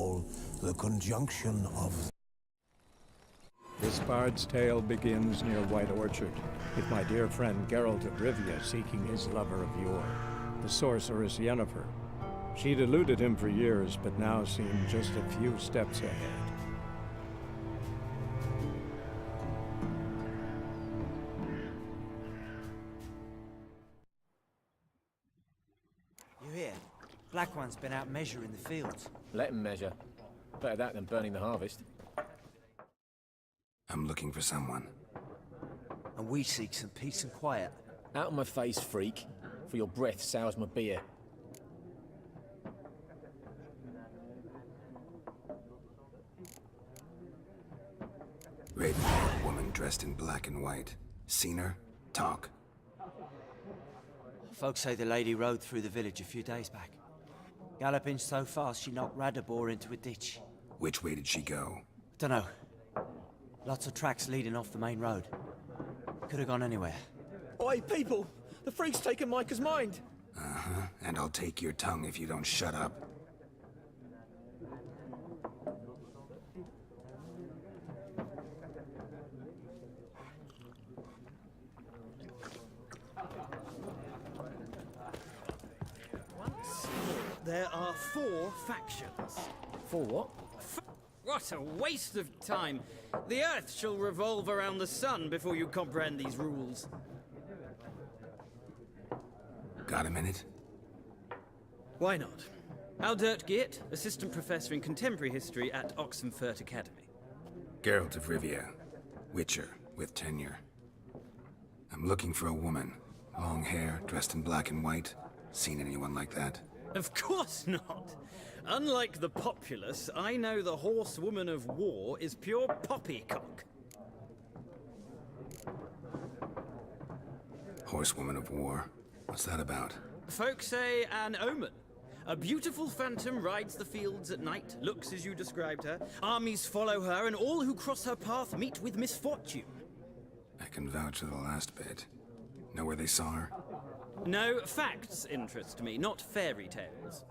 call the conjunction of... This bard's tale begins near White Orchard, with my dear friend Geralt of Rivia seeking his lover of yore, the sorceress Yennefer. She'd eluded him for years, but now seemed just a few steps ahead. You hear? Black One's been out measuring the fields. Let him measure. Better that than burning the harvest. I'm looking for someone. And we seek some peace and quiet. Out of my face, freak. For your breath sours my beer. Raven-haired woman dressed in black and white. Seen her? Talk. Folks say the lady rode through the village a few days back. Galloping so fast she knocked Radabor into a ditch. Which way did she go? Dunno. Lots of tracks leading off the main road. Could have gone anywhere. Oi, people! The freak's taken Micah's mind! Uh-huh. And I'll take your tongue if you don't shut up. There are 4 factions. For what? What a waste of time! The Earth shall revolve around the sun before you comprehend these rules. Got a minute? Why not? Aldert Geert, Assistant Professor in Contemporary History at Oxenfurt Academy. Geralt of Rivia. Witcher, with tenure. I'm looking for a woman. Long hair, dressed in black and white. Seen anyone like that? Of course not! Unlike the populace, I know the horsewoman of war is pure poppycock. Horsewoman of war? What's that about? Folk say an omen. A beautiful phantom rides the fields at night, looks as you described her. Armies follow her, and all who cross her path meet with misfortune. I can vouch for the last bit. Know where they saw her? No, facts interest me, not fairy tales.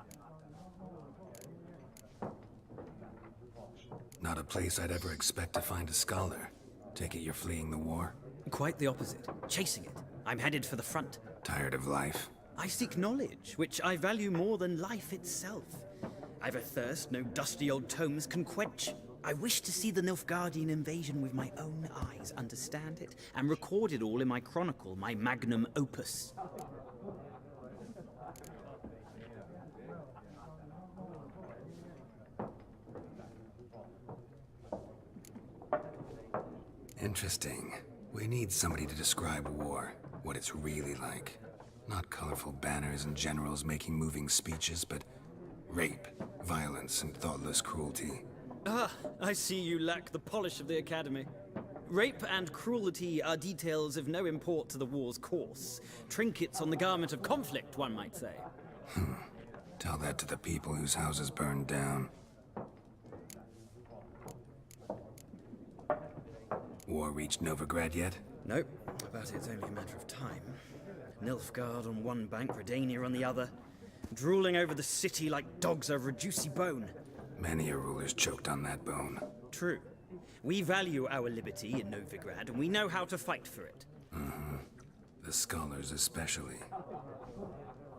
Not a place I'd ever expect to find a scholar. Take it you're fleeing the war? Quite the opposite. Chasing it. I'm headed for the front. Tired of life? I seek knowledge, which I value more than life itself. I've a thirst no dusty old tomes can quench. I wish to see the Nilfgaardian invasion with my own eyes, understand it, and record it all in my chronicle, my magnum opus. Interesting. We need somebody to describe war, what it's really like. Not colorful banners and generals making moving speeches, but rape, violence, and thoughtless cruelty. Ah, I see you lack the polish of the Academy. Rape and cruelty are details of no import to the war's course. Trinkets on the garment of conflict, one might say. Tell that to the people whose houses burned down. War reached Novigrad yet? Nope, but it's only a matter of time. Nilfgaard on one bank, Redania on the other, drooling over the city like dogs over a juicy bone. Many a ruler's choked on that bone. True. We value our liberty in Novigrad, and we know how to fight for it. The scholars especially.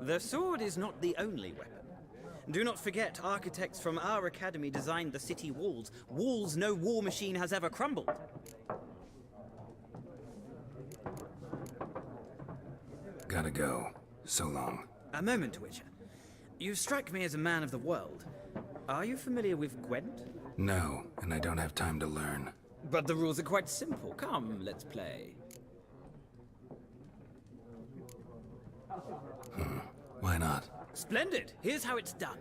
The sword is not the only weapon. Do not forget, architects from our academy designed the city walls. Walls no war machine has ever crumbled. Gotta go. So long. A moment, Witcher. You strike me as a man of the world. Are you familiar with Gwent? No, and I don't have time to learn. But the rules are quite simple. Come, let's play. Why not? Splendid! Here's how it's done.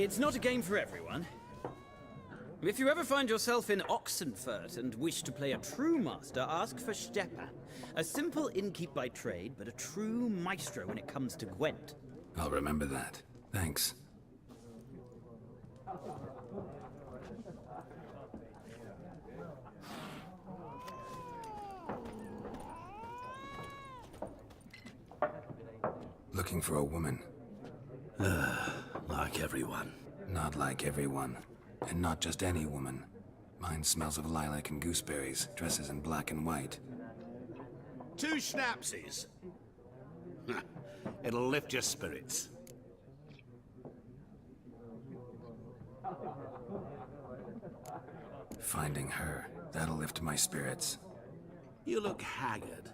It's not a game for everyone. If you ever find yourself in Oxenfurt and wish to play a true master, ask for Stepan. A simple innkeep by trade, but a true maestro when it comes to Gwent. I'll remember that. Thanks. Looking for a woman. Like everyone. Not like everyone. And not just any woman. Mine smells of lilac and gooseberries, dresses in black and white. 2 schnapsies. It'll lift your spirits. Finding her, that'll lift my spirits. You look haggard.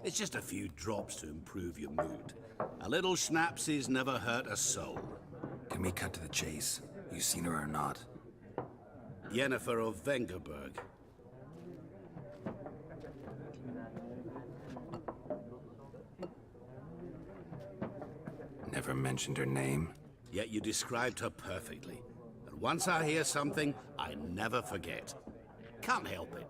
It's just a few drops to improve your mood. A little schnapsies never hurt a soul. Can we cut to the chase? You seen her or not? Yennefer of Vengerberg. Never mentioned her name? Yet you described her perfectly. And once I hear something, I never forget. Can't help it.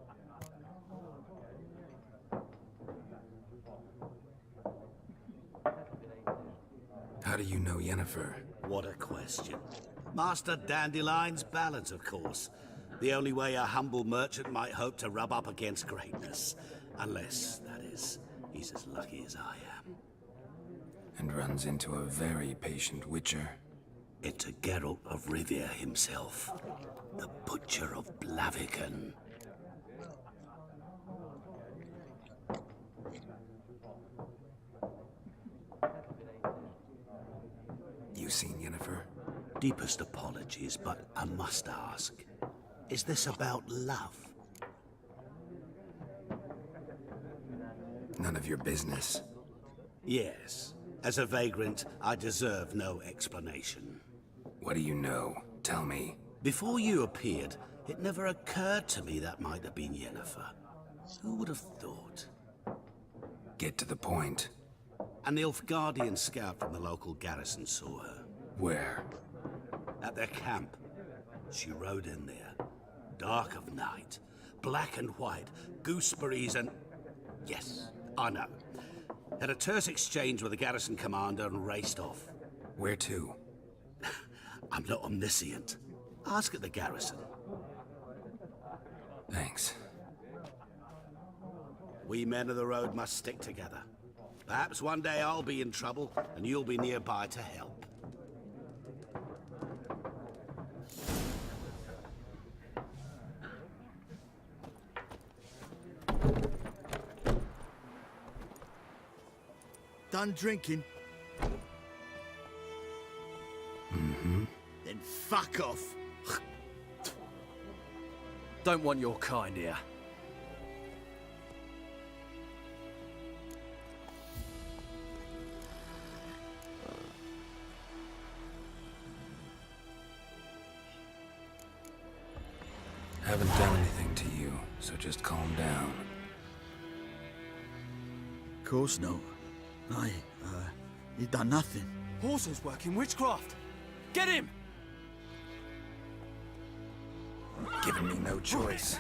How do you know Yennefer? What a question. Master Dandelion's balance, of course. The only way a humble merchant might hope to rub up against greatness. Unless, that is, he's as lucky as I am. And runs into a very patient witcher. Into Geralt of Rivia himself. The Butcher of Blaviken. You seen Yennefer? Deepest apologies, but I must ask. Is this about love? None of your business. Yes. As a vagrant, I deserve no explanation. What do you know? Tell me. Before you appeared, it never occurred to me that might have been Yennefer. Who would have thought? Get to the point. An Nilfgaardian scout from the local garrison saw her. Where? At their camp. She rode in there. Dark of night. Black and white. Gooseberries and... Yes, I know. Had a terse exchange with the garrison commander and raced off. Where to? I'm not omniscient. Ask at the garrison. Thanks. We men of the road must stick together. Perhaps one day I'll be in trouble, and you'll be nearby to help. Done drinking? Mm-hmm. Then fuck off. Don't want your kind here. Haven't done anything to you, so just calm down. Of course no. You done nothing. Horses working witchcraft. Get him! Giving me no choice.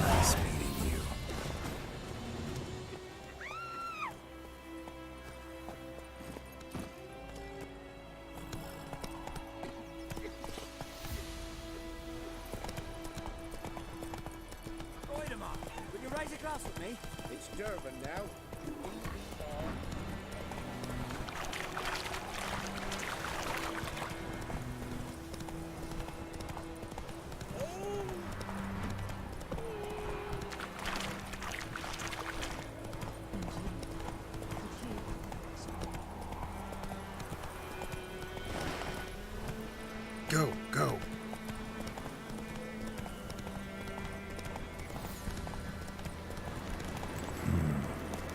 Nice meeting you. Will you raise a glass with me? It's Durban now. Go, go.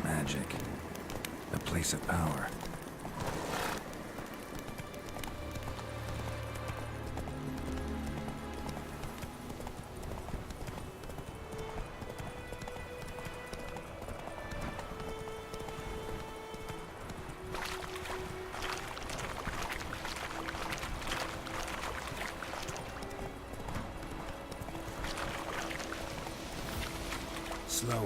Magic. A place of power. Slower.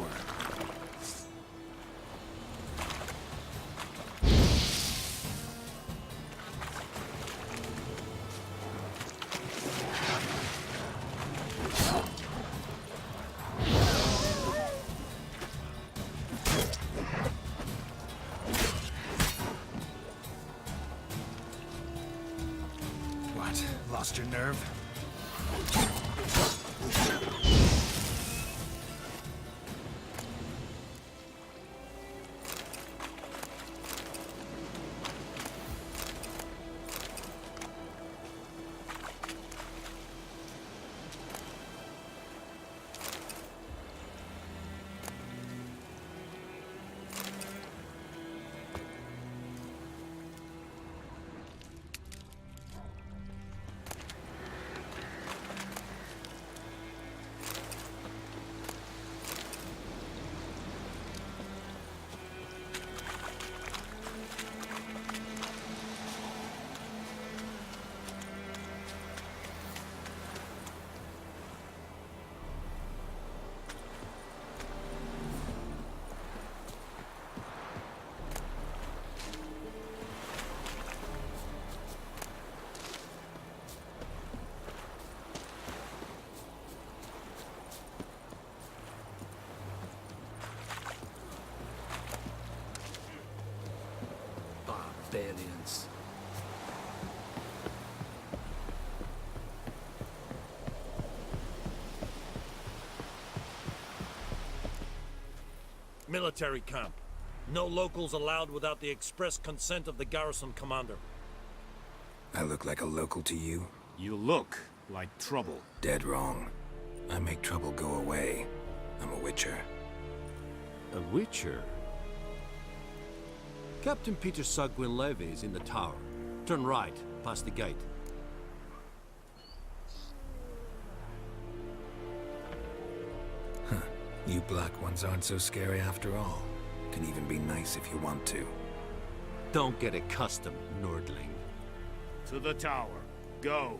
What? Lost your nerve? Barbarians. Military camp. No locals allowed without the express consent of the garrison commander. I look like a local to you? You look like trouble. Dead wrong. I make trouble go away. I'm a witcher. A witcher? Captain Peter Saar Gwynleve is in the tower. Turn right, past the gate. Huh. You black ones aren't so scary after all. Can even be nice if you want to. Don't get accustomed, Nordling. To the tower. Go.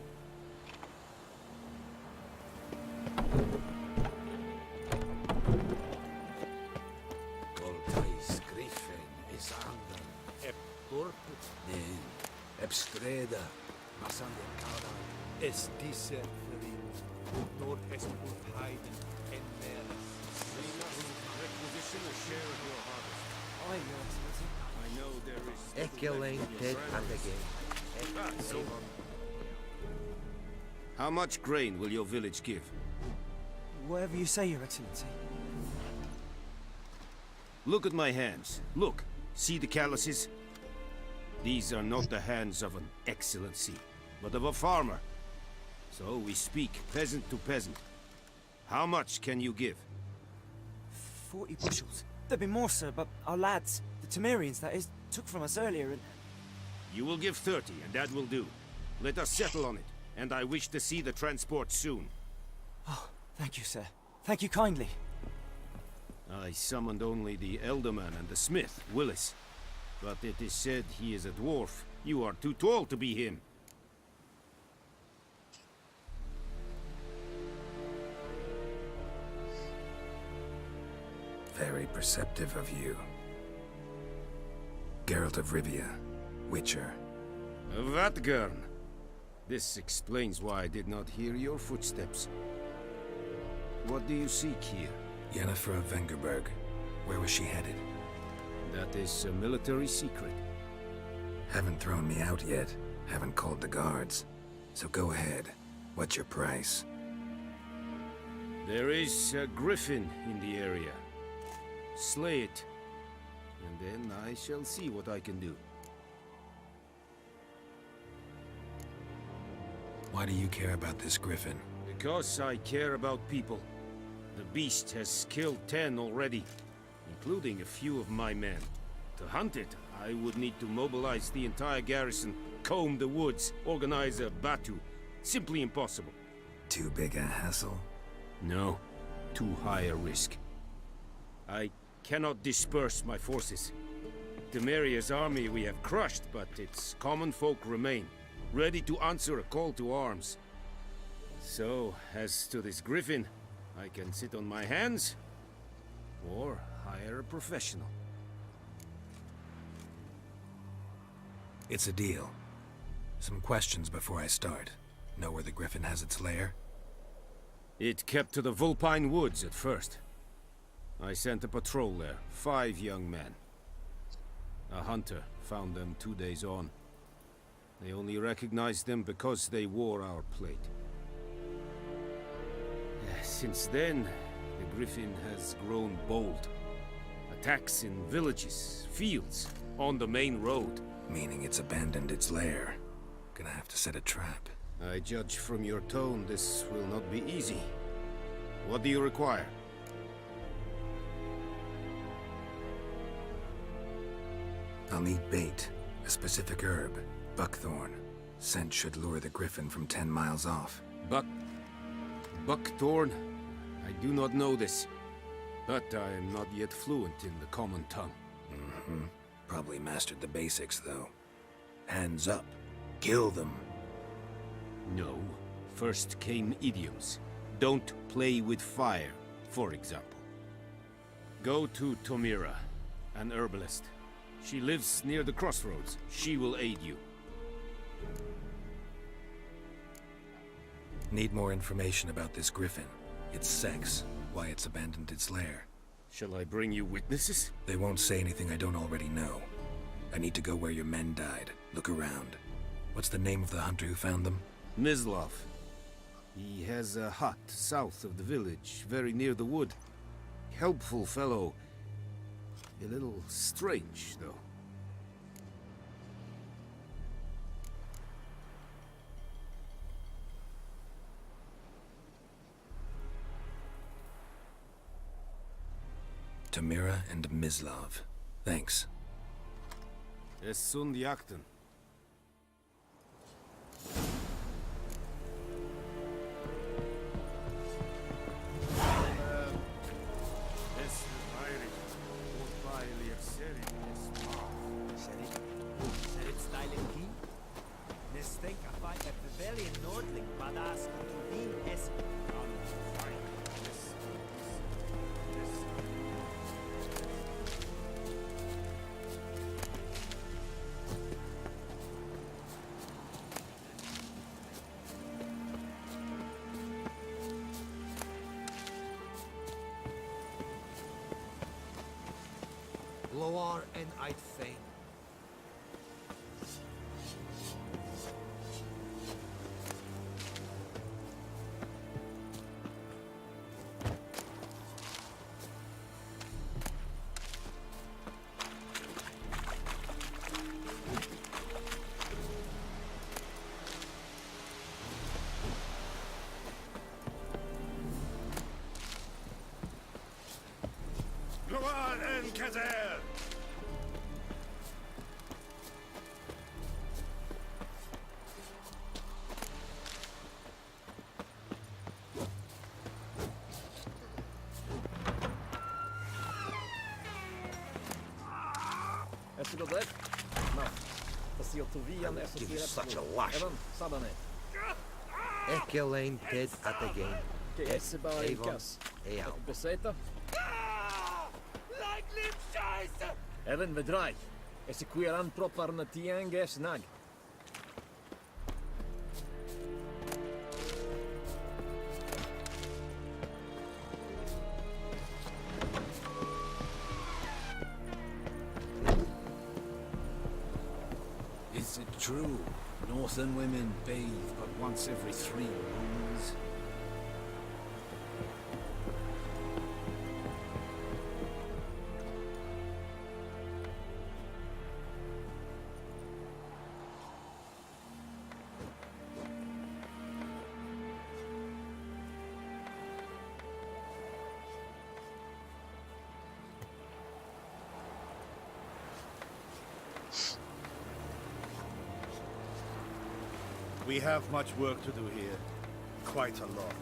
Voltais Griffin is under. Ep corpus Nen. Ebstreda. Masander Kara. es diese Ferin. Nord est ut heiden en meres. We must requisition a share of your harvest. Aye, Your Excellency. I know there is... Ekelengted again. How much grain will your village give? Whatever you say, Your Excellency. Look at my hands. Look. See the calluses? These are not the hands of an excellency, but of a farmer. So we speak peasant to peasant. How much can you give? 40 bushels. There'd be more, sir, but our lads, the Temerians, that is, took from us earlier and... You will give 30, and that will do. Let us settle on it, and I wish to see the transport soon. Oh, thank you, sir. Thank you kindly. I summoned only the Elderman and the smith, Willis. But it is said he is a dwarf. You are too tall to be him. Very perceptive of you. Geralt of Rivia, Witcher. Vatgern. This explains why I did not hear your footsteps. What do you seek here? Yennefer of Vengerberg. Where was she headed? That is a military secret. Haven't thrown me out yet. Haven't called the guards. So go ahead. What's your price? There is a griffin in the area. Slay it. And then I shall see what I can do. Why do you care about this griffin? Because I care about people. The beast has killed 10 already, including a few of my men. To hunt it, I would need to mobilize the entire garrison, comb the woods, organize a batu. Simply impossible. Too big a hassle? No, too high a risk. I cannot disperse my forces. Temeria's army we have crushed, but its common folk remain, ready to answer a call to arms. So, as to this griffin, I can sit on my hands, Or hire a professional. It's a deal. Some questions before I start. Know where the Griffin has its lair? It kept to the Vulpine Woods at first. I sent a patrol there, 5 young men. A hunter found them 2 days on. They only recognized them because they wore our plate. Since then, the Griffin has grown bold. Attacks in villages, fields, on the main road. Meaning it's abandoned its lair. Gonna have to set a trap. I judge from your tone this will not be easy. What do you require? I'll need bait. A specific herb. Buckthorn. Scent should lure the Griffin from 10 miles off. Buckthorn? I do not know this. But I am not yet fluent in the common tongue. Mm-hmm. Probably mastered the basics, though. Hands up. Kill them. No. First came idioms. Don't play with fire, for example. Go to Tomira, an herbalist. She lives near the crossroads. She will aid you. Need more information about this Griffin. Its sex, why it's abandoned its lair. Shall I bring you witnesses? They won't say anything I don't already know. I need to go where your men died. Look around. What's the name of the hunter who found them? Mislav. He has a hut south of the village, very near the wood. Helpful fellow. A little strange, though. Tomira and Mislav. Thanks. Es sunt jakten. Loar and I'd fain. Gloan and Kazer! Give you such a lash. Ekelain dead at the game. Avon, Eal. Even bedrijf. Is ik weer aan proper na tienge snag. Is it true? Northern women bathe but once every 3 moons? We have much work to do here. Quite a lot.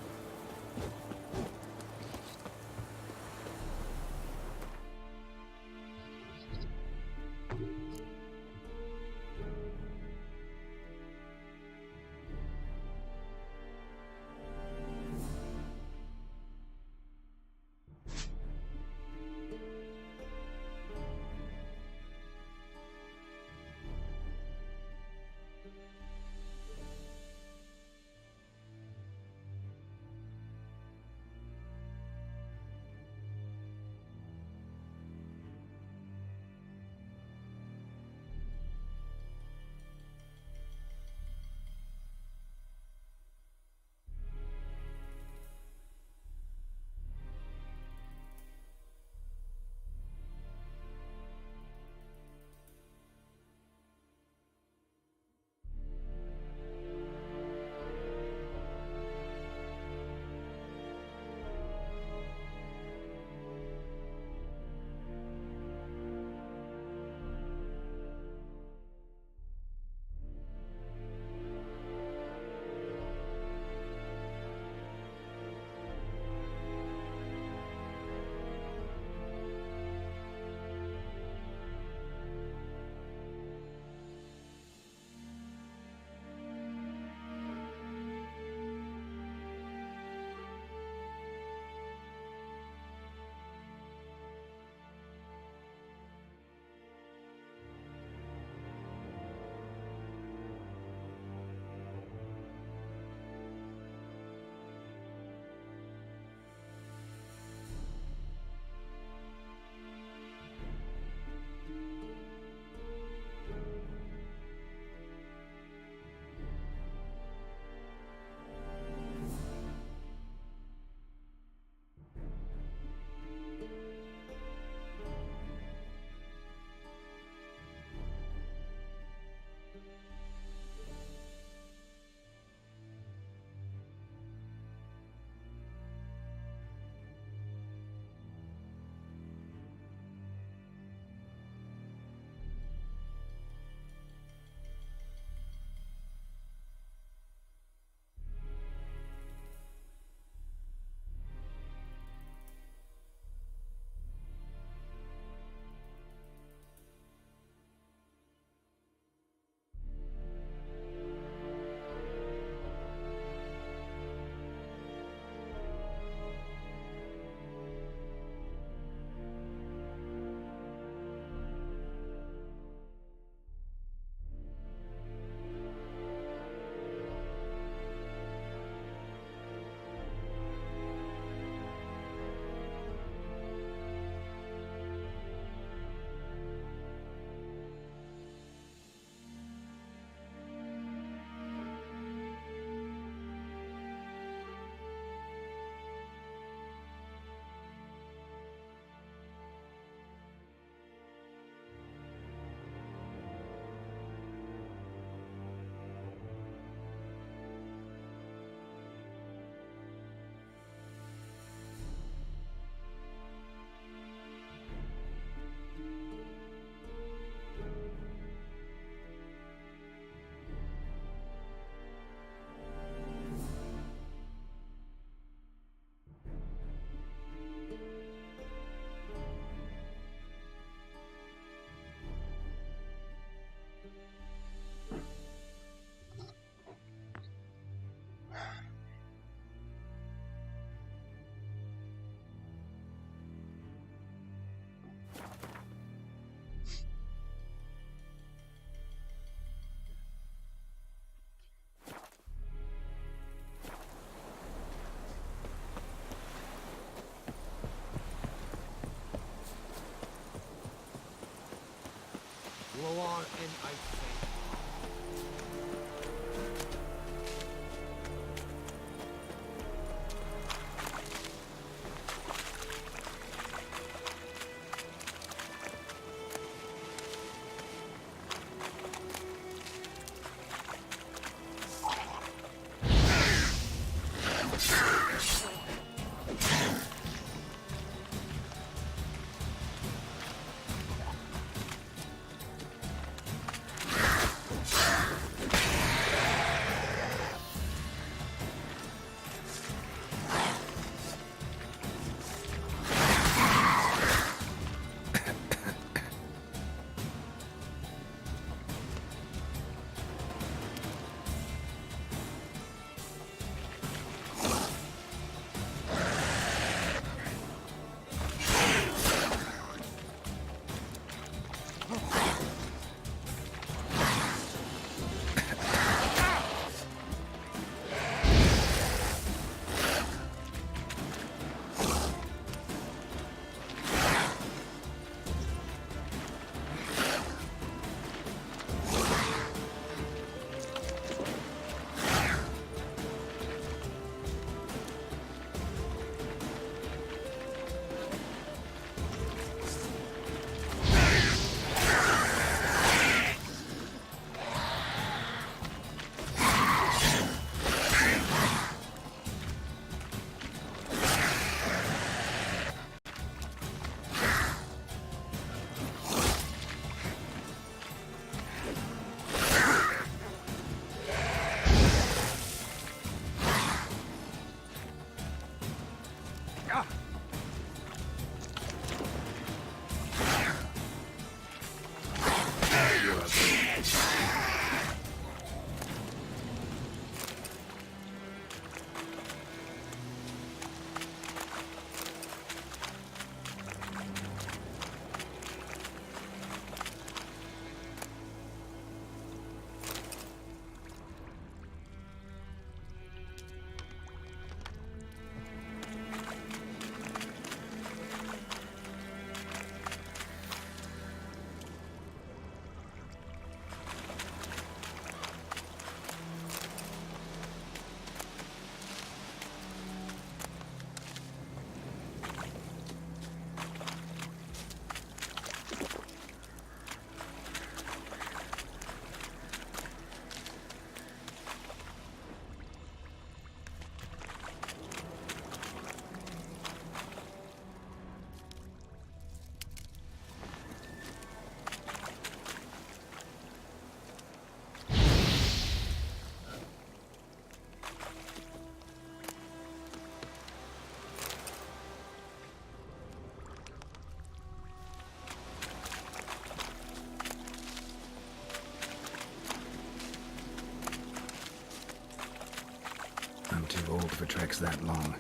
I'm too old for treks that long.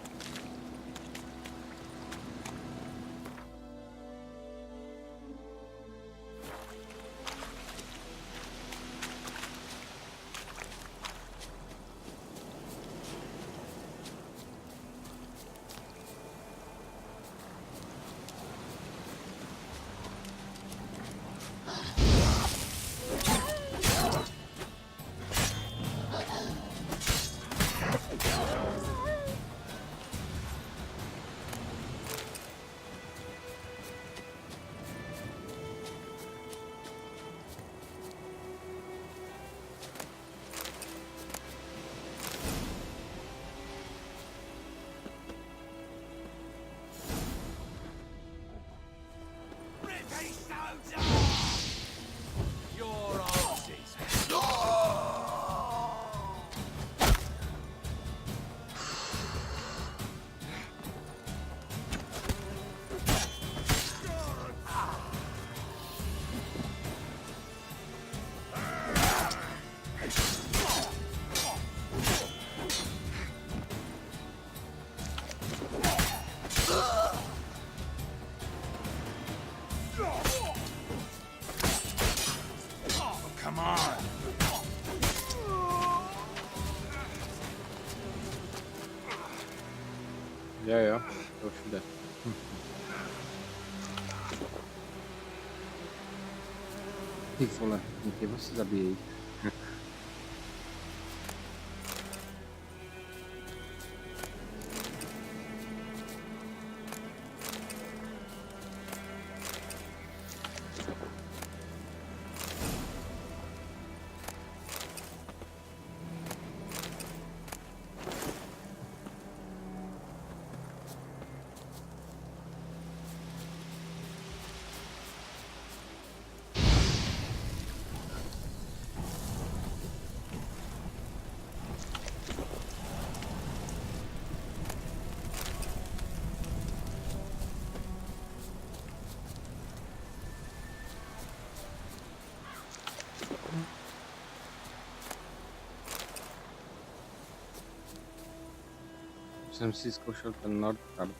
Ja, to chwilę. Ty vole, ty se zabíjejí. Jsem si zkoušel ten Nordkart.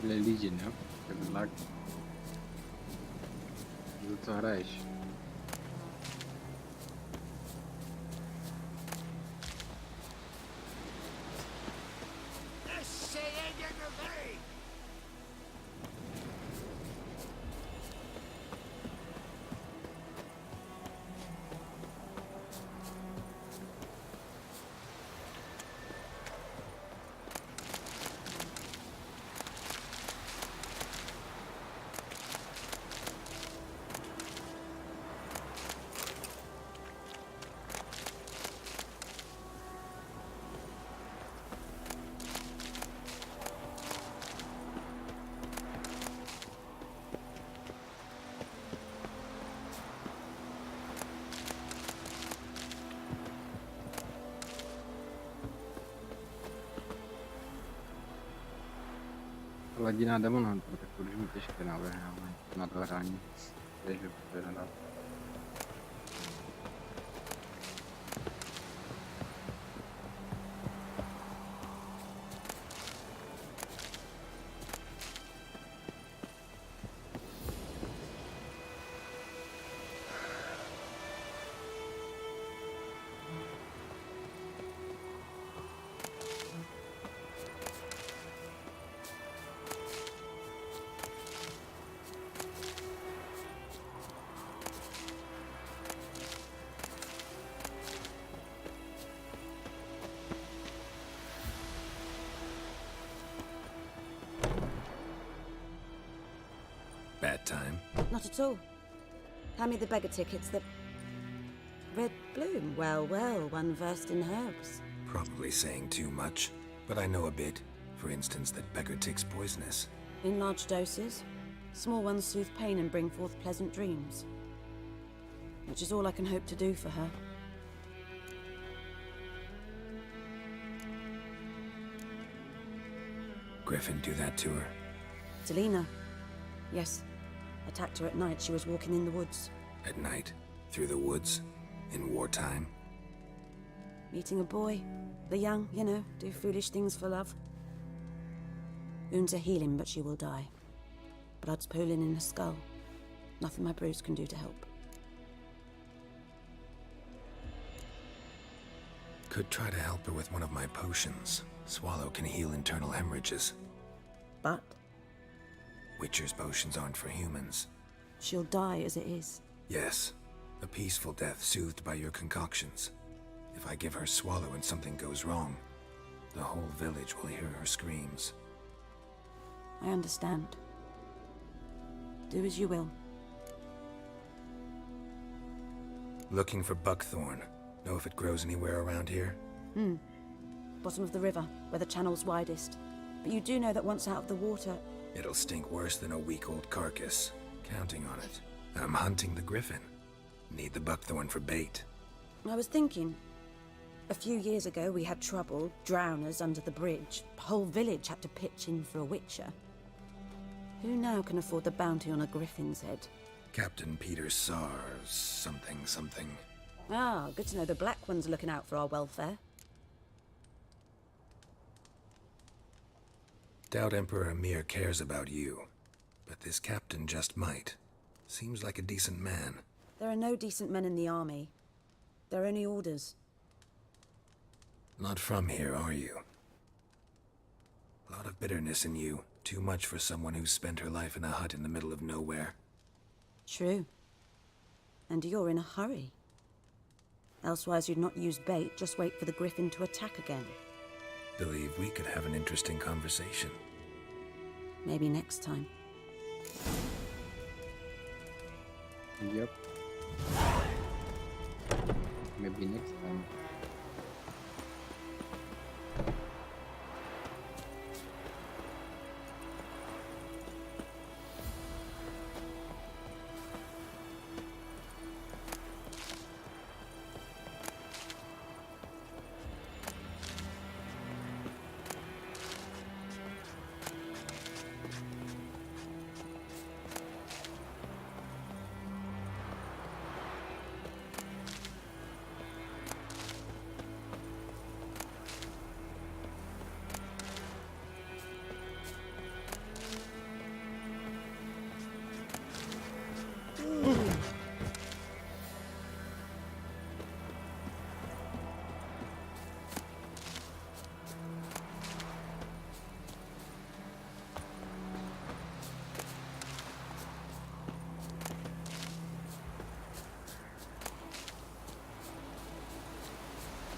Lidi, jo? Ten lag. Za co hraješ? Hladina Demon Hunter, tak to už mi těžké navrhává na dohrání. Takže to je nedá. Bad time? Not at all. Hand me the beggar tickets, the... Red bloom. Well, well, one versed in herbs. Probably saying too much, but I know a bit. For instance, that beggar tick's poisonous. In large doses. Small ones soothe pain and bring forth pleasant dreams. Which is all I can hope to do for her. Griffin do that to her? Delina. Yes. Attacked her at night. She was walking in the woods. At night? Through the woods? In wartime? Meeting a boy. The young, you know, do foolish things for love. Wounds are healing, but she will die. Blood's pooling in her skull. Nothing my bruise can do to help. Could try to help her with one of my potions. Swallow can heal internal hemorrhages. But? Witcher's potions aren't for humans. She'll die as it is. Yes, A peaceful death soothed by your concoctions. If I give her swallow and something goes wrong, the whole village will hear her screams. I understand. Do as you will. Looking for buckthorn. Know if it grows anywhere around here? Bottom of the river, where the channel's widest. But you do know that once out of the water... It'll stink worse than a week-old carcass. Counting on it. I'm hunting the griffin. Need the buckthorn for bait. I was thinking... A few years ago we had trouble, drowners under the bridge. The whole village had to pitch in for a witcher. Who now can afford the bounty on a griffin's head? Captain Peter Sars, something. Ah, good to know the Black One's looking out for our welfare. Doubt Emperor Emir cares about you, but this captain just might. Seems like a decent man. There are no decent men in the army. There are only orders. Not from here, are you? A lot of bitterness in you. Too much for someone who spent her life in a hut in the middle of nowhere. True. And you're in a hurry. Elsewise you'd not use bait, just wait for the griffin to attack again. Believe we could have an interesting conversation. Maybe next time. Yep. Maybe next time.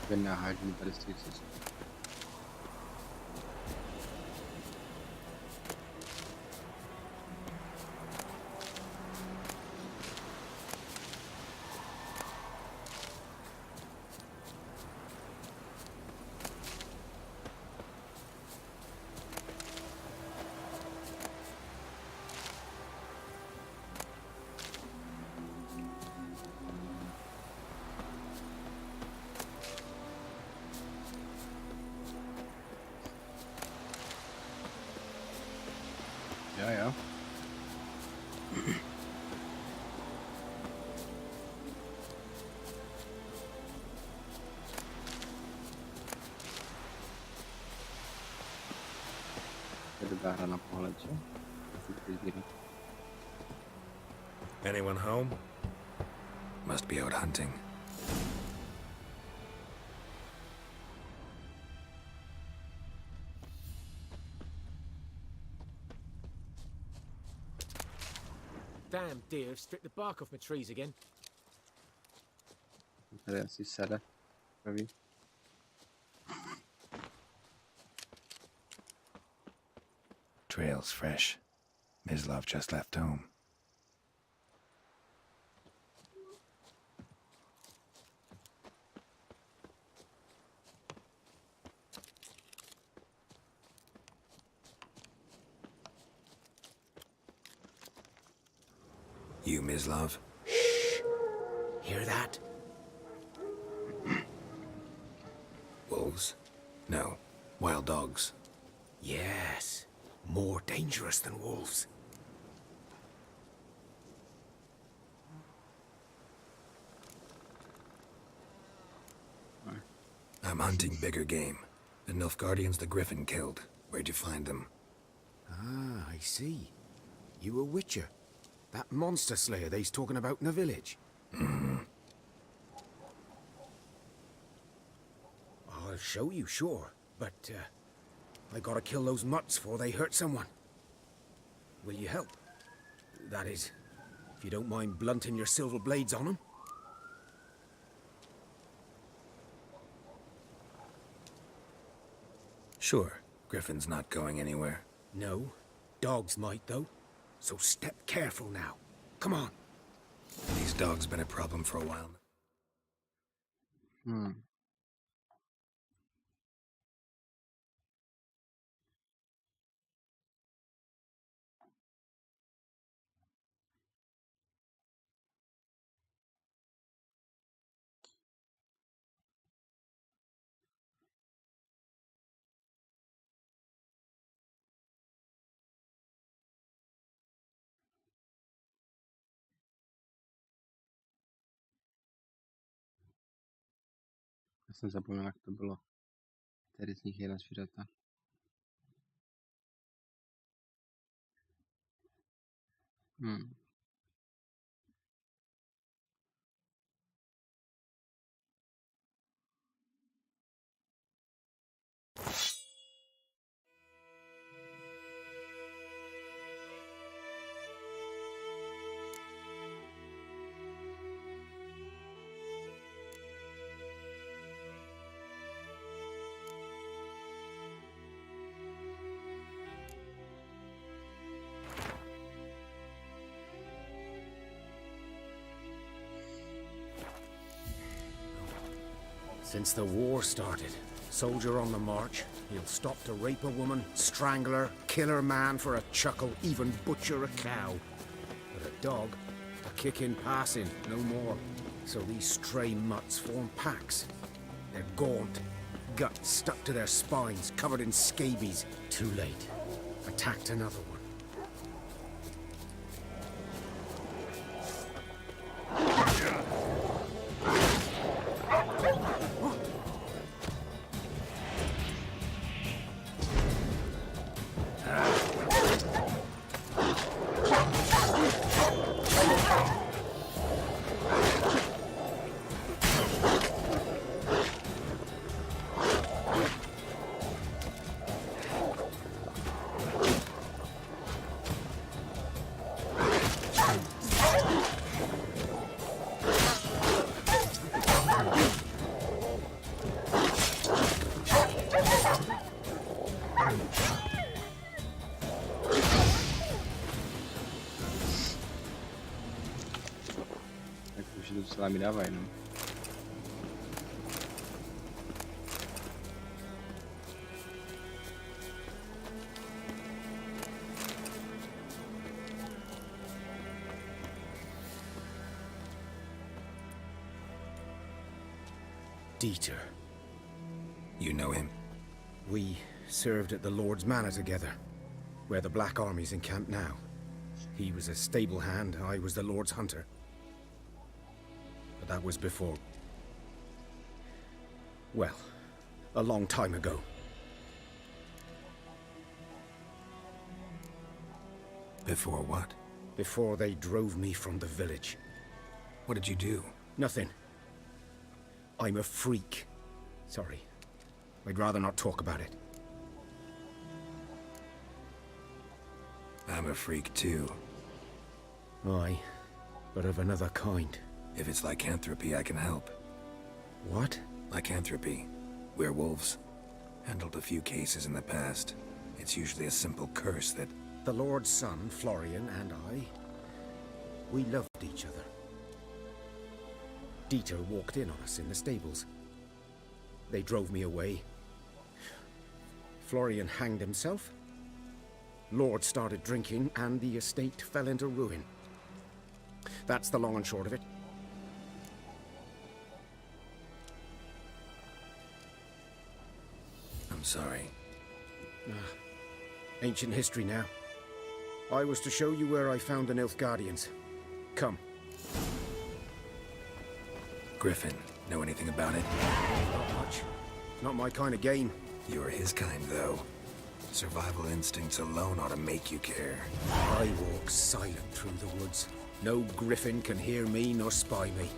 Wenn er halt eine Ballistik ist. Ja. Kedengaran apa aja? Anyone home? Must be out hunting. Damn deer have stripped the bark off my trees again. Tady asi sede. Pravý. Trail's fresh. Mislav just left home. You, Mislav? Shh! Hear that? Wolves? No. Wild dogs. Yes. More dangerous than wolves. I'm hunting bigger game. The Nilfgaardians the Griffin killed. Where'd you find them? Ah, I see. You a witcher. That monster slayer they's talking about in the village. I'll show you, sure. But, I gotta kill those mutts before they hurt someone. Will you help? That is, if you don't mind blunting your silver blades on them. Sure, Griffin's not going anywhere. No, dogs might though. So step careful now. Come on. These dogs been a problem for a while. Já jsem zapomněl, jak to bylo. Který z nich je na zvířata. Since the war started, soldier on the march, he'll stop to rape a woman, strangle her, kill her man for a chuckle, even butcher a cow. But a dog, a kick in passing, no more. So these stray mutts form packs. They're gaunt, guts stuck to their spines, covered in scabies. Too late. Attacked another one. Docela mi dávají, no. Dieter. You know him? We served at the Lord's Manor together, where the Black Army's encamped now. He was a stable hand, I was the Lord's hunter. But that was before... well, a long time ago. Before what? Before they drove me from the village. What did you do? Nothing. I'm a freak. Sorry. I'd rather not talk about it. I'm a freak too. Aye, but of another kind. If it's lycanthropy, I can help. What? Lycanthropy. Werewolves. Handled a few cases in the past. It's usually a simple curse that... The Lord's son, Florian, and I... we loved each other. Dieter walked in on us in the stables. They drove me away. Florian hanged himself. Lord started drinking, and the estate fell into ruin. That's the long and short of it. I'm sorry. Ancient history now. I was to show you where I found the Nilfgaardians. Come. Griffin, know anything about it? Not much. Not my kind of game. You're his kind, though. Survival instincts alone ought to make you care. I walk silent through the woods. No griffin can hear me nor spy me.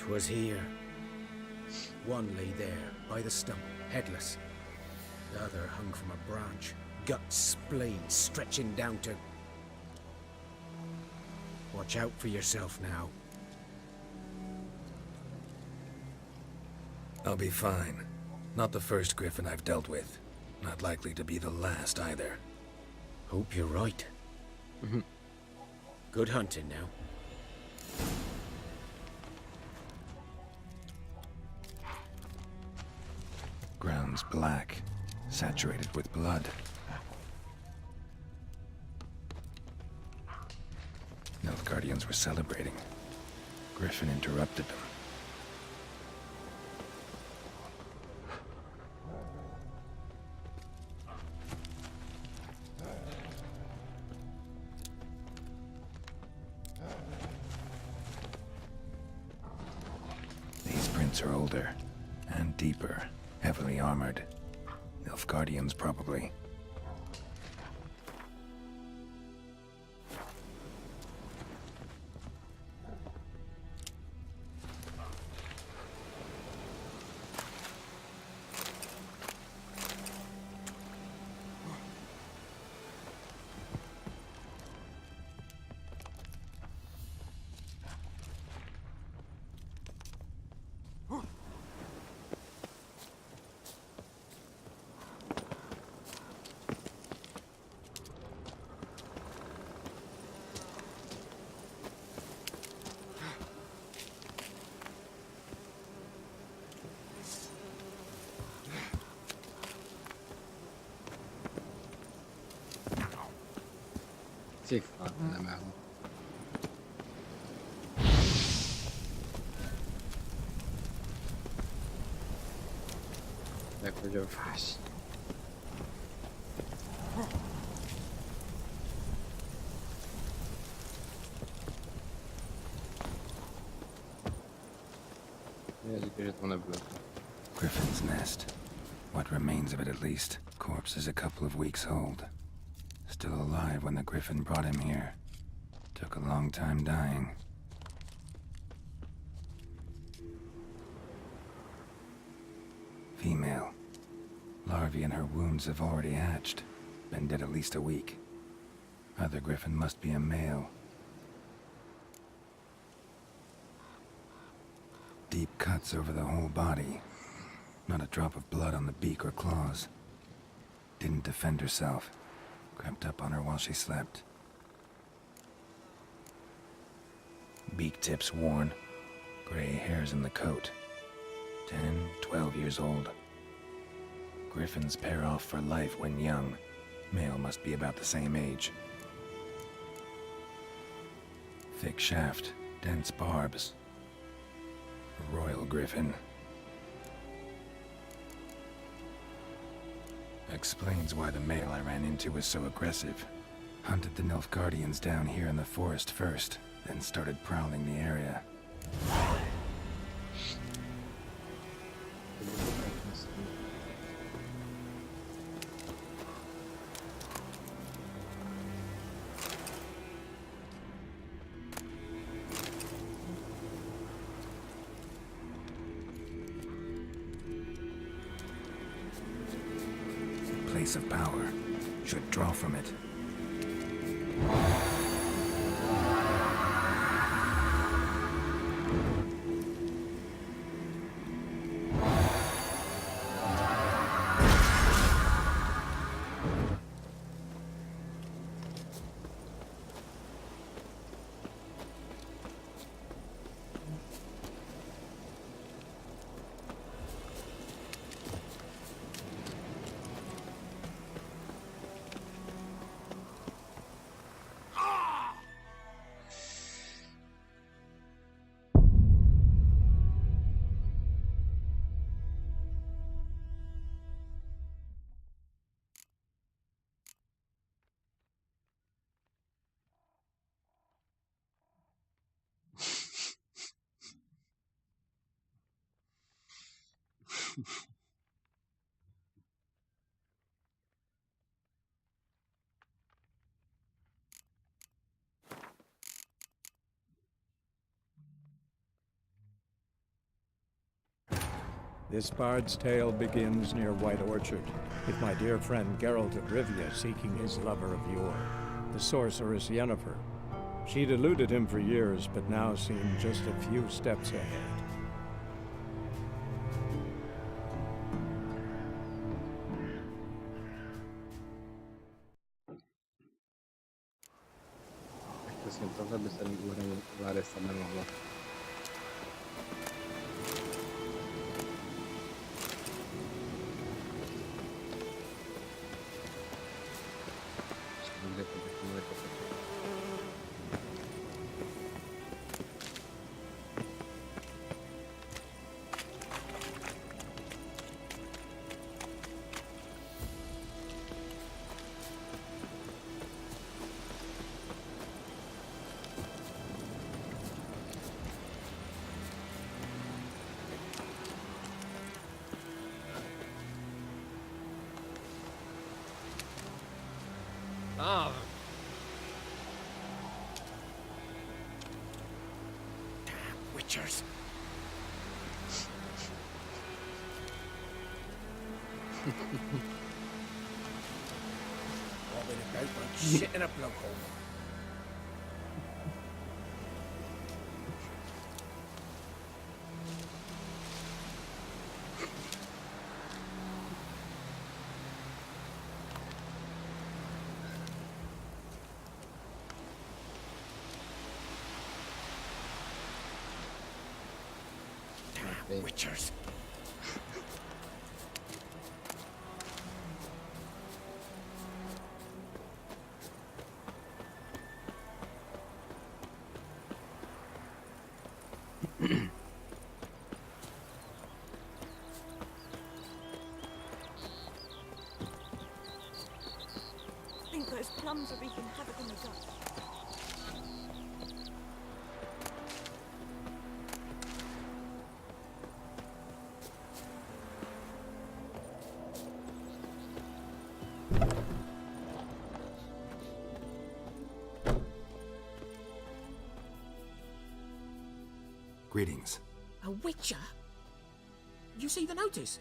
'Twas here. One lay there, by the stump, headless. The other hung from a branch, guts splayed, stretching down to... Watch out for yourself now. I'll be fine. Not the first griffin I've dealt with. Not likely to be the last either. Hope you're right. Good hunting now. Ground's black, saturated with blood. Nilfgaardians were celebrating. Griffin interrupted them. These prints are older and deeper, heavily armored. Nilfgaardians, probably. Si fa la merda. Ecco già faz. Griffin's nest. What remains of it, at least. Corpse is a couple of weeks old. Still alive when the Griffin brought him here. Took a long time dying. Female. Larvae in her wounds have already hatched. Been dead at least a week. Other Griffin must be a male. Deep cuts over the whole body. Not a drop of blood on the beak or claws. Didn't defend herself. Crept up on her while she slept. Beak tips worn. Gray hairs in the coat. 10, 12 years old. Griffins pair off for life when young. Male must be about the same age. Thick shaft, dense barbs. A royal griffin. Explains why the male I ran into was so aggressive. Hunted the Nilfgaardians down here in the forest first, then started prowling the area. Place of power. Should draw from it. This bard's tale begins near White Orchard, with my dear friend Geralt of Rivia seeking his lover of yore, the sorceress Yennefer. She'd eluded him for years, but now seemed just a few steps ahead. Esto siempre trata de ser lugar esta nueva. Ah. Damn witchers. Bobbing about like shit in a plug hole. Witchers. I think those plums are wreaking havoc on the gut. Greetings. A witcher? You see the notice?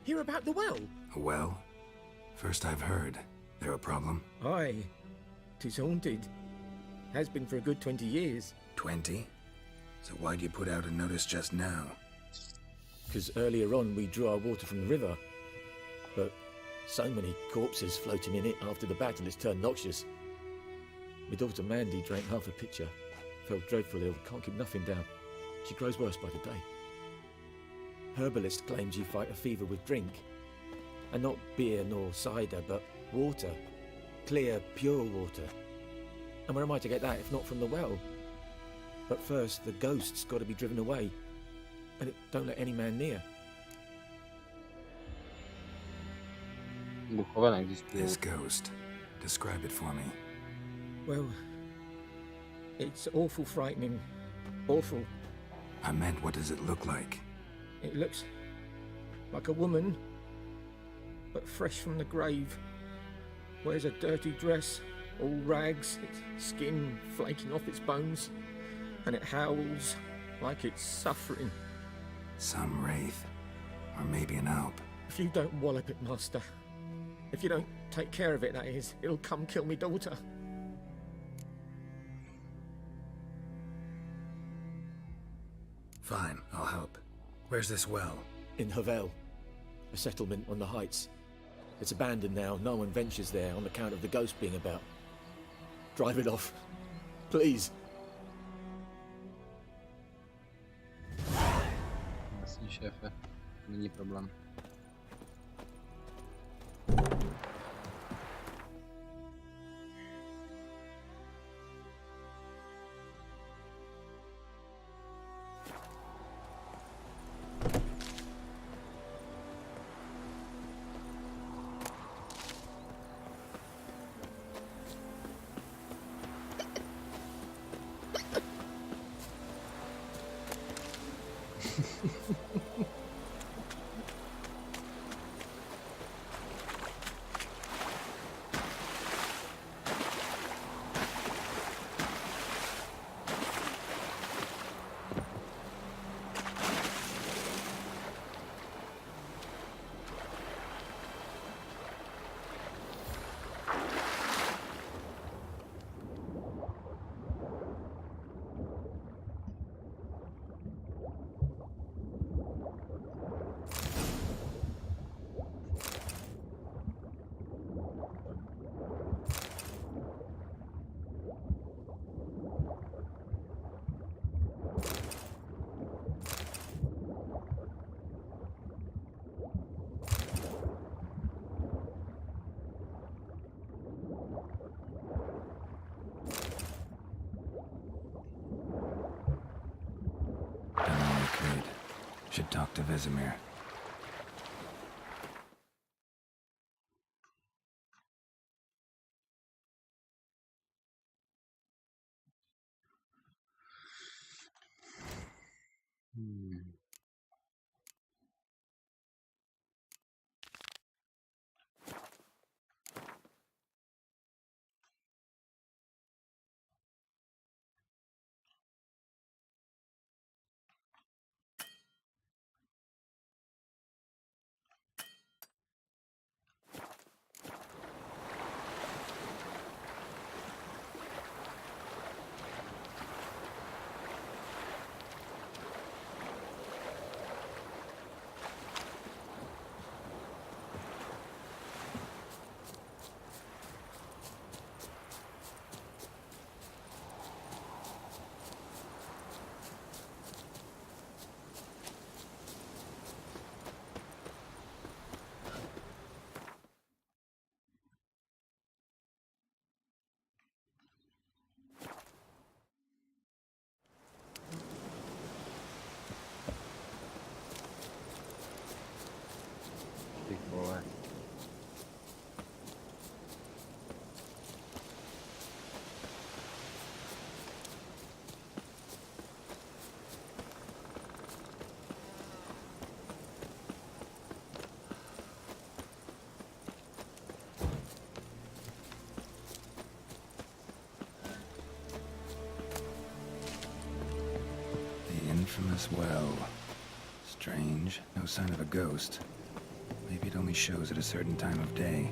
Hear about the well? A well? First I've heard. There a problem? Aye. 'Tis haunted. Has been for a good 20 years. 20? So why do you put out a notice just now? Because earlier on we drew our water from the river. But so many corpses floating in it after the battle it's turned noxious. My daughter Mandy drank half a pitcher. Felt dreadful ill, can't keep nothing down. She grows worse by the day. Herbalist claims you fight a fever with drink. And not beer nor cider, but water. Clear, pure water. And where am I to get that if not from the well? But first, the ghost's got to be driven away. And it don't let any man near. This ghost. Describe it for me. Well, it's awful frightening. Awful. I meant, what does it look like? It looks like a woman, but fresh from the grave. Wears a dirty dress, all rags, its skin flaking off its bones, and it howls like it's suffering. Some wraith. Or maybe an alp. If you don't wallop it, Master, if you don't take care of it, that is, it'll come kill me daughter. Fine, I'll help. Where's this well? In Havel, a settlement on the heights. It's abandoned now, no one ventures there on account of the ghost being about. Drive it off, please. Jasně, šéfe. Není problém. Should talk to Vesemir. Big boy. The infamous well. Strange. No sign of a ghost. Maybe it only shows at a certain time of day.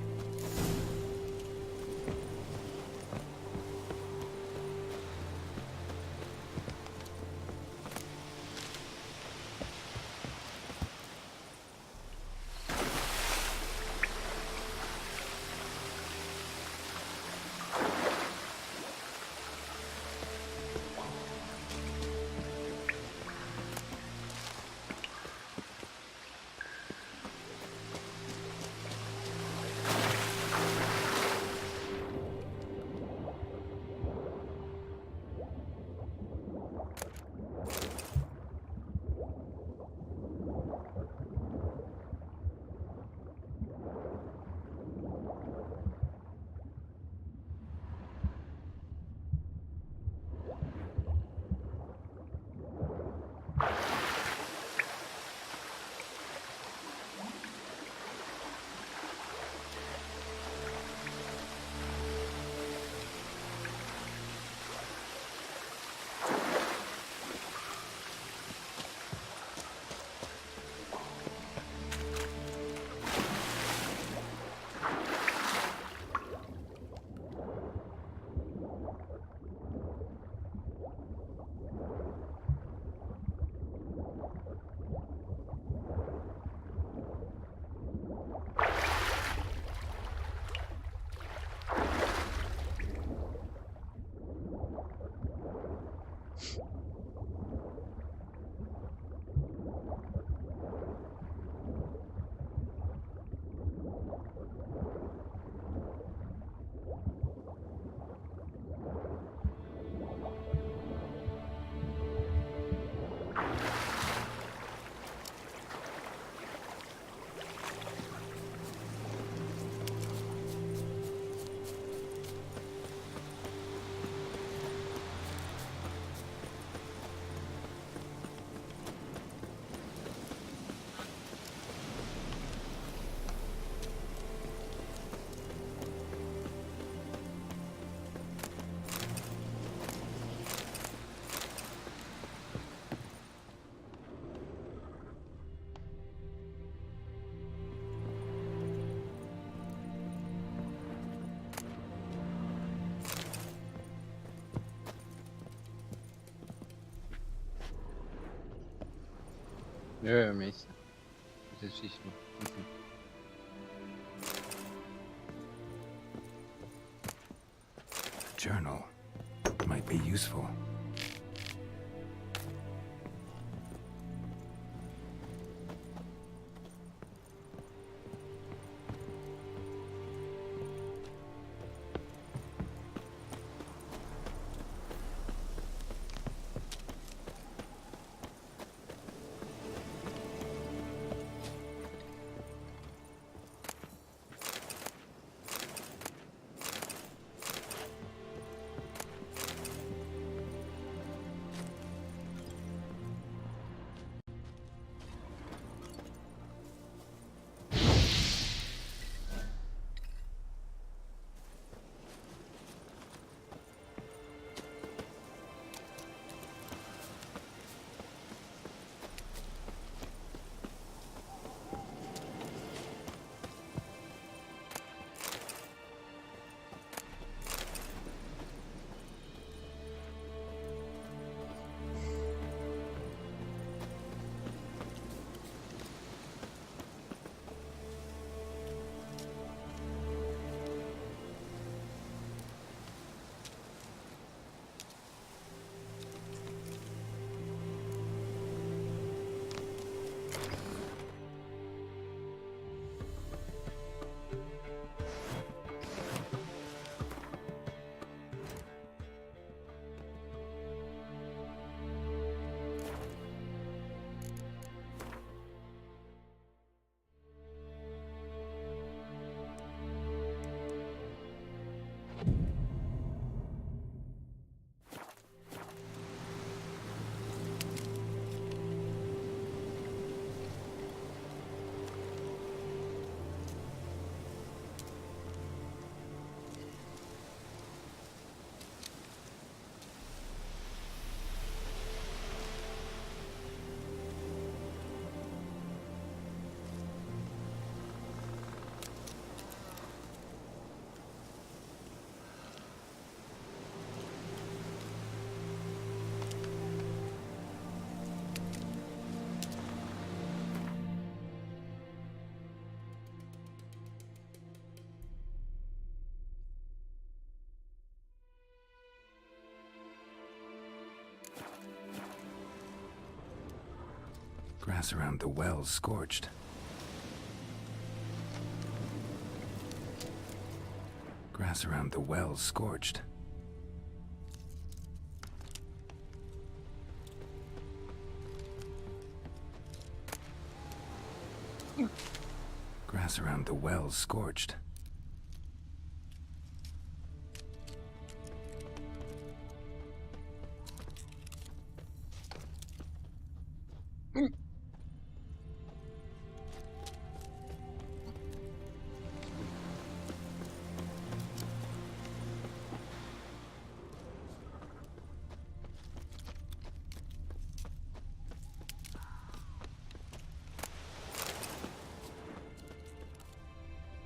Miejsce. Zeszliśmy. A journal. Might be useful. Grass around the well's scorched. Grass around the well's scorched. Grass around the well's scorched.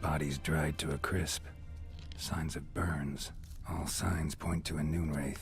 Bodies dried to a crisp. Signs of burns. All signs point to a Noonwraith.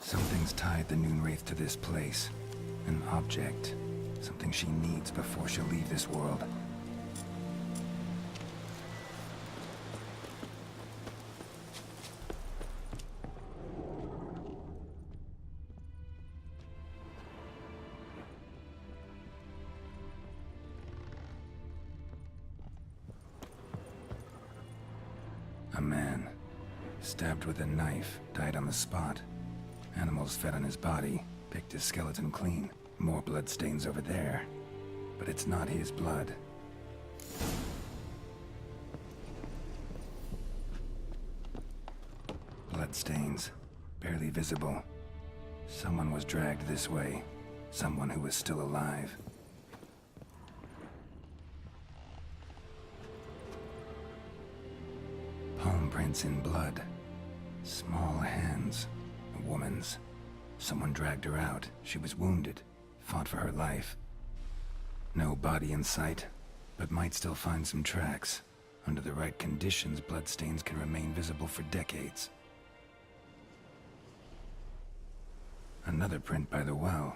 Something's tied the Noonwraith to this place. An object. Something she needs before she'll leave this world. A man, stabbed with a knife, died on the spot. Animals fed on his body, picked his skeleton clean. More bloodstains over there. But it's not his blood. Bloodstains, barely visible. Someone was dragged this way. Someone who was still alive. Palm prints in blood. Small hands. A woman's. Someone dragged her out. She was wounded. Fought for her life. No body in sight, but might still find some tracks. Under the right conditions, bloodstains can remain visible for decades. Another print by the well.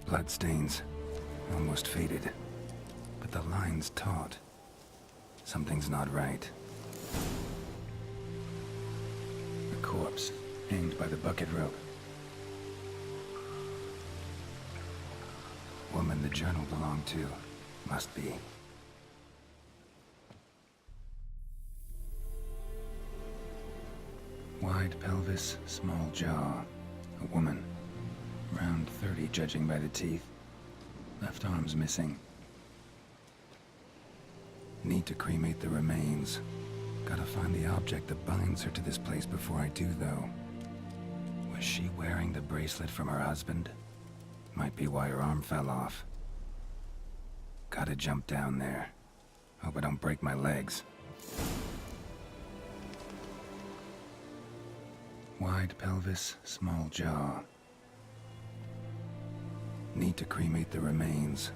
Bloodstains, almost faded, but the line's taut. Something's not right. A corpse, hanged by the bucket rope. Woman the journal belonged to, must be. Wide pelvis, small jaw. A woman. Around 30, judging by the teeth. Left arm's missing. Need to cremate the remains. Gotta find the object that binds her to this place before I do, though. Was she wearing the bracelet from her husband? Might be why her arm fell off. Gotta jump down there. Hope I don't break my legs. Wide pelvis, small jaw. Need to cremate the remains.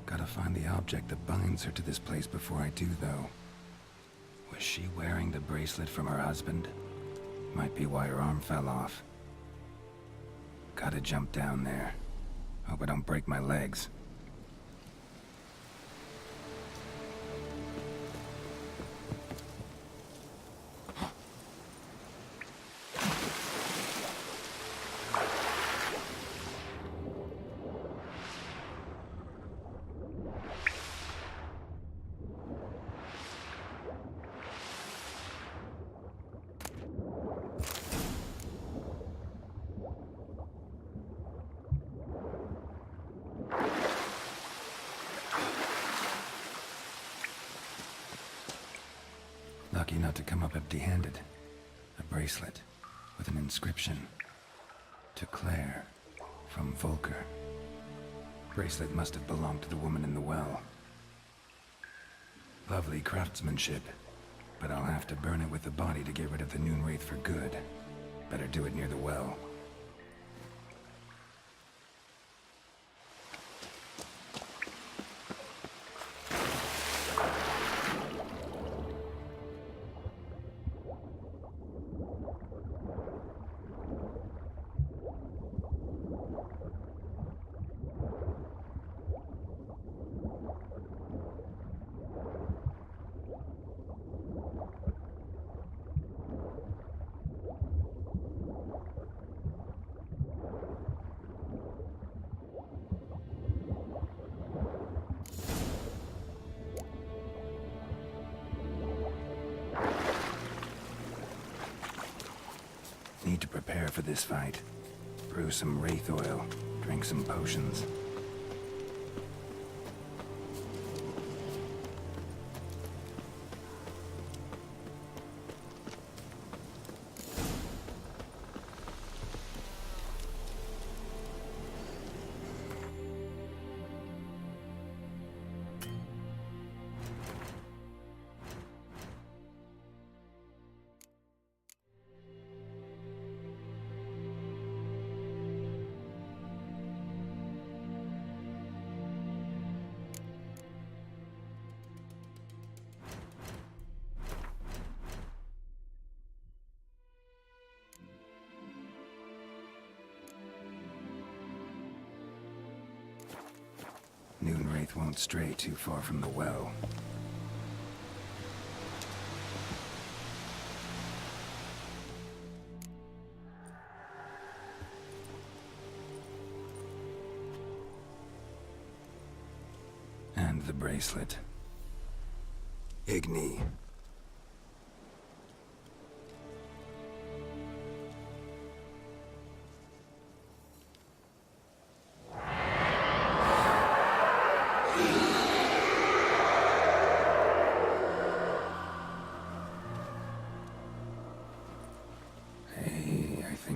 Gotta find the object that binds her to this place before I do, though. Was she wearing the bracelet from her husband? Might be why her arm fell off. Gotta jump down there. Hope I don't break my legs. lucky not to come up empty-handed. A bracelet with an inscription. To Claire, from Volker. Bracelet must have belonged to the woman in the well. Lovely craftsmanship, but I'll have to burn it with the body to get rid of the Noon Wraith for good. Better do it near the well. Need to prepare for this fight. Brew some wraith oil, drink some potions. Noon Wraith won't stray too far from the well. And the bracelet. Igni.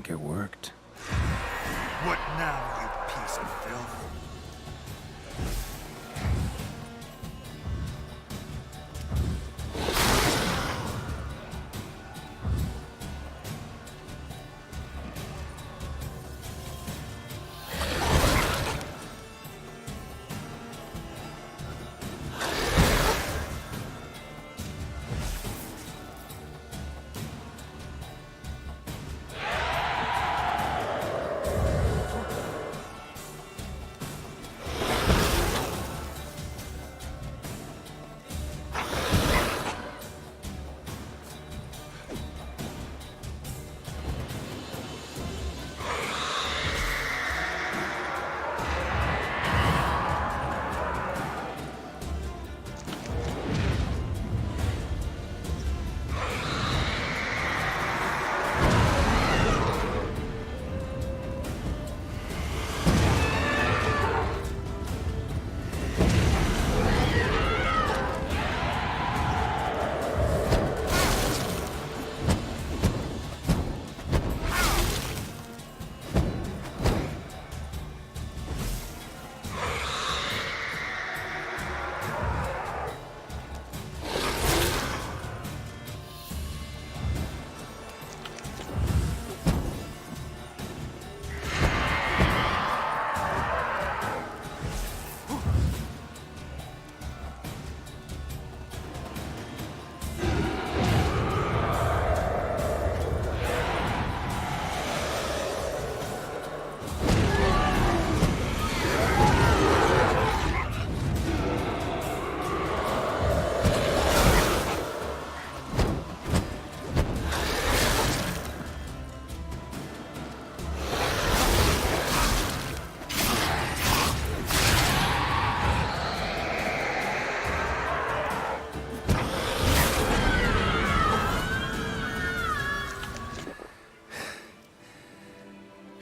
It worked. What now, you piece of filth?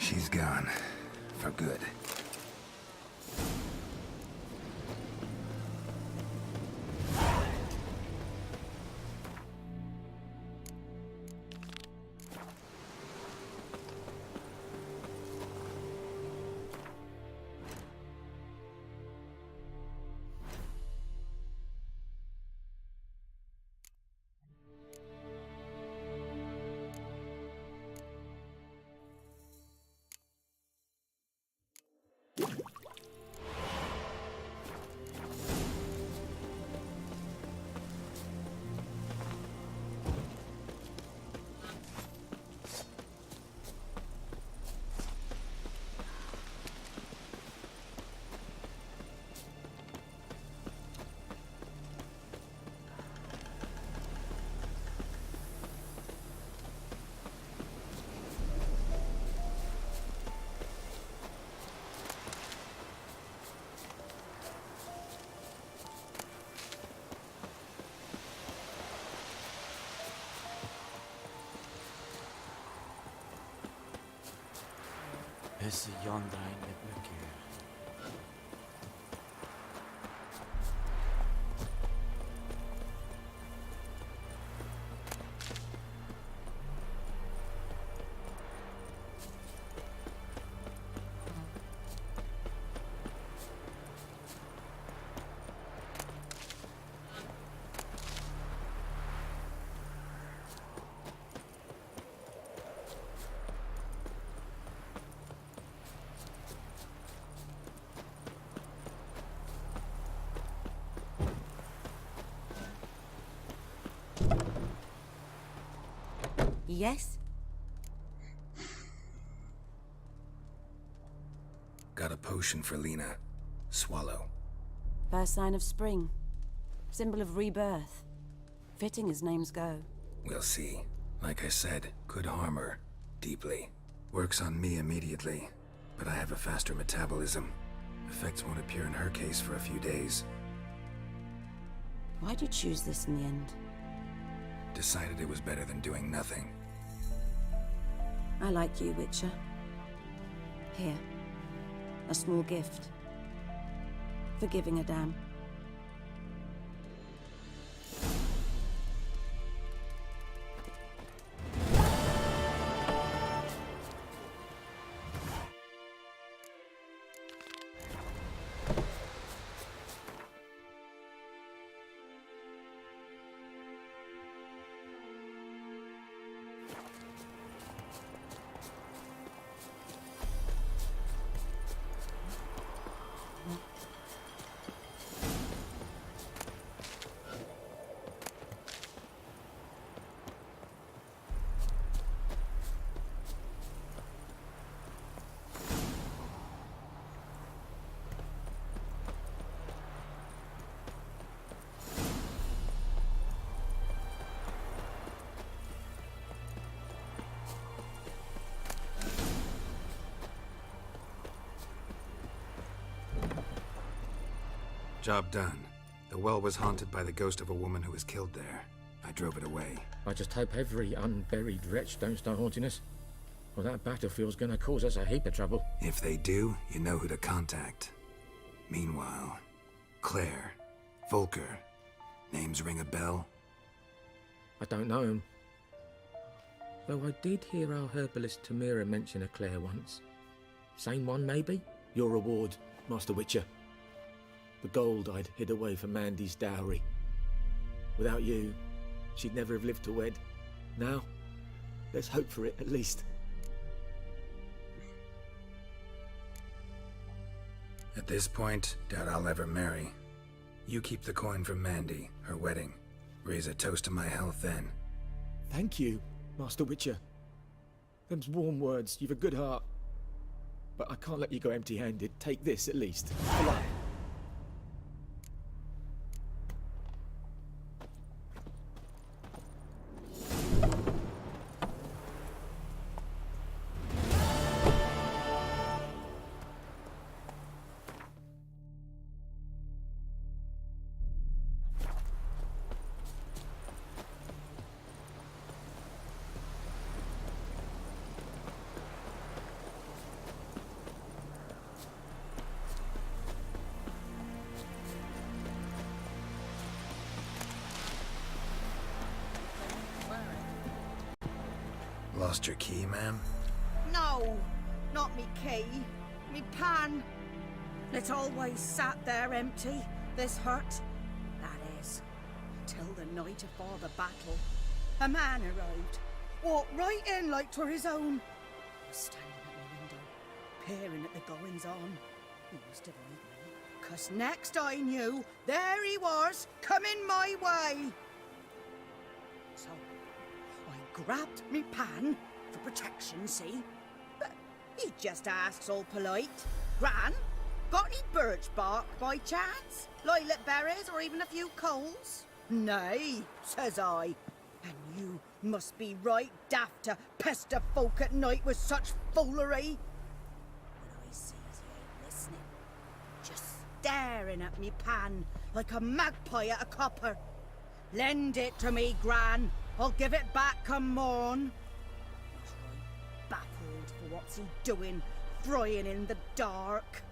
She's gone. For good. Vis yondain ibnakir. Yes? Got a potion for Lena. Swallow. First sign of spring. Symbol of rebirth. Fitting as names go. We'll see. Like I said, could harm her. Deeply. Works on me immediately, but I have a faster metabolism. Effects won't appear in her case for a few days. Why'd you choose this in the end? Decided it was better than doing nothing. I like you, Witcher. Here. A small gift. For giving a damn. Job done. The well was haunted by the ghost of a woman who was killed there. I drove it away. I just hope every unburied wretch don't start haunting us. Well, that battlefield's gonna cause us a heap of trouble. If they do, you know who to contact. Meanwhile, Claire, Volker, names ring a bell? I don't know him. Though I did hear our herbalist Tamira mention a Claire once. Same one, maybe? Your reward, Master Witcher. The gold I'd hid away for Mandy's dowry. Without you, she'd never have lived to wed. Now, let's hope for it, at least. At this point, doubt I'll ever marry. You keep the coin for Mandy, her wedding. Raise a toast to my health then. Thank you, Master Witcher. Them's warm words, you've a good heart. But I can't let you go empty-handed. Take this, at least. For luck. Lost your key, ma'am? No, not me key. Me pan. It always sat there empty, this hut. That is, till the night afore the battle. A man arrived, walked right in like 'twere his own. I was standing at my window, peering at the goings-on. He must have eyed me, 'cause next I knew, there he was, coming my way. So I grabbed me pan for protection, see? But he just asks all polite, Gran, got any birch bark by chance? Lilac berries or even a few coals? Nay, says I. And you must be right daft to pester folk at night with such foolery. When I sees he ain't listening, just staring at me pan like a magpie at a copper. Lend it to me, Gran. I'll give it back come morn. He's right baffled for what's he doing, frying in the dark.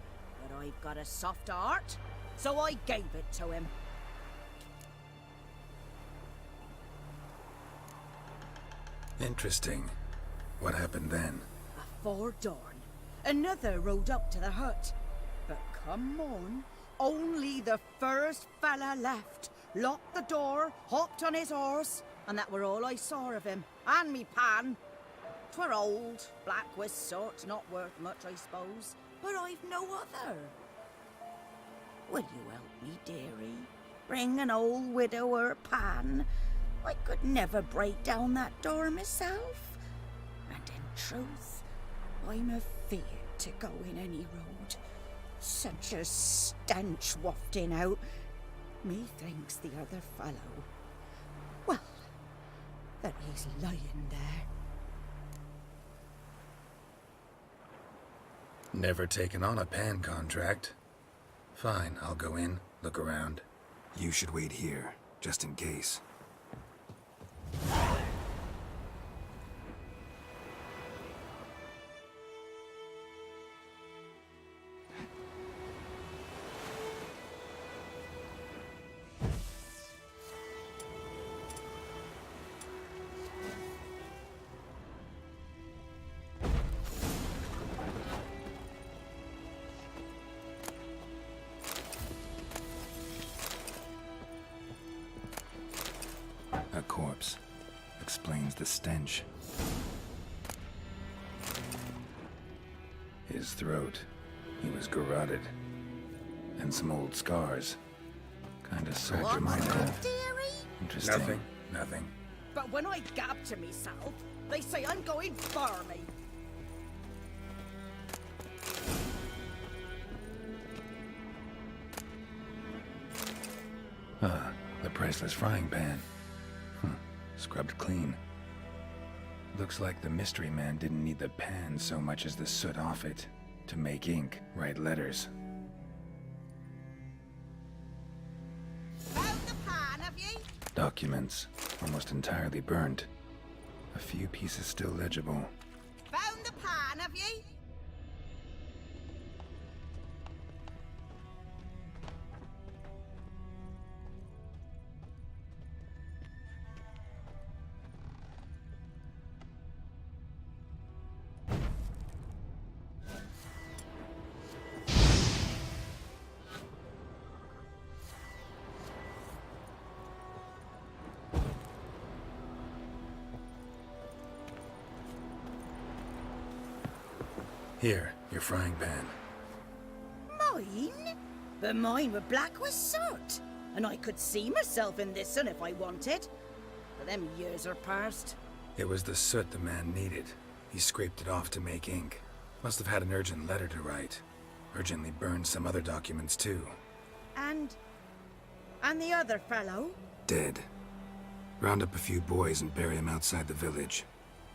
But I've got a soft heart, so I gave it to him. Interesting. What hafpened then? Afore dawn, another rode up to the hut. But come on, only the first fella left. Locked the door, hopped on his horse, and that were all I saw of him. And me pan. 'Twere old, black with sort, not worth much, I suppose. But I've no other. Will you help me, dearie? Bring an old widower pan. I could never break down that door myself. And in truth, I'm afeard to go in any road. Such a stench wafting out. Methinks the other fellow, well, that he's lying there. Never taken on a pan contract. Fine, I'll go in, look around. You should wait here, just in case. A corpse. Explains the stench. His throat. He was garroted. And some old scars. Kinda soldier might have. Dearie? Interesting. Nothing. But when I gab to myself, they say I'm going barmy. Ah, the priceless frying pan. Scrubbed clean. Looks like the mystery man didn't need the pan so much as the soot off it to make ink, write letters. Found the pan, have ye? Documents, almost entirely burnt. A few pieces still legible. Found the pan, have ye? Here, your frying pan. Mine? But mine were black with soot. And I could see myself in this one if I wanted. But them years are past. It was the soot the man needed. He scraped it off to make ink. Must have had an urgent letter to write. Urgently burned some other documents too. And the other fellow? Dead. Round up a few boys and bury him outside the village.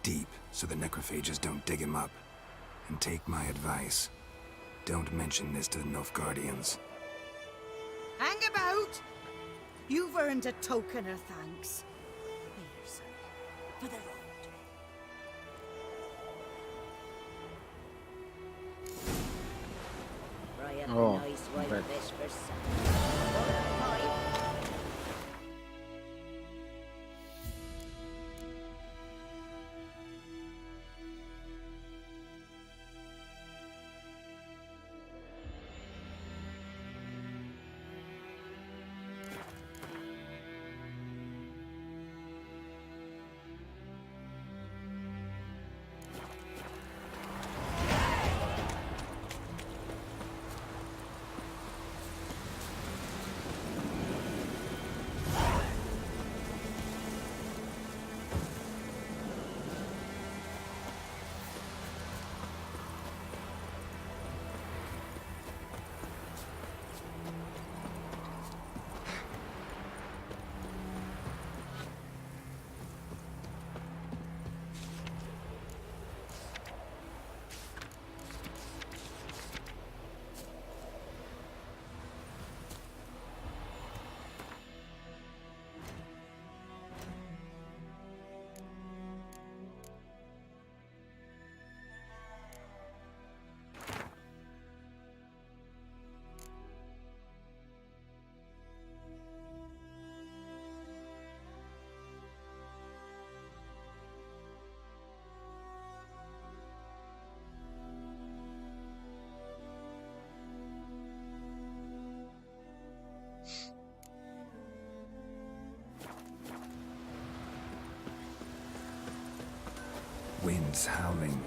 Deep, so the necrophages don't dig him up. And take my advice. Don't mention this to the Nilfgaardians. Hang about! You've earned a token of thanks. Here, son, for the road. Fry up Oh, a nice white right. fish for supper. Winds howling,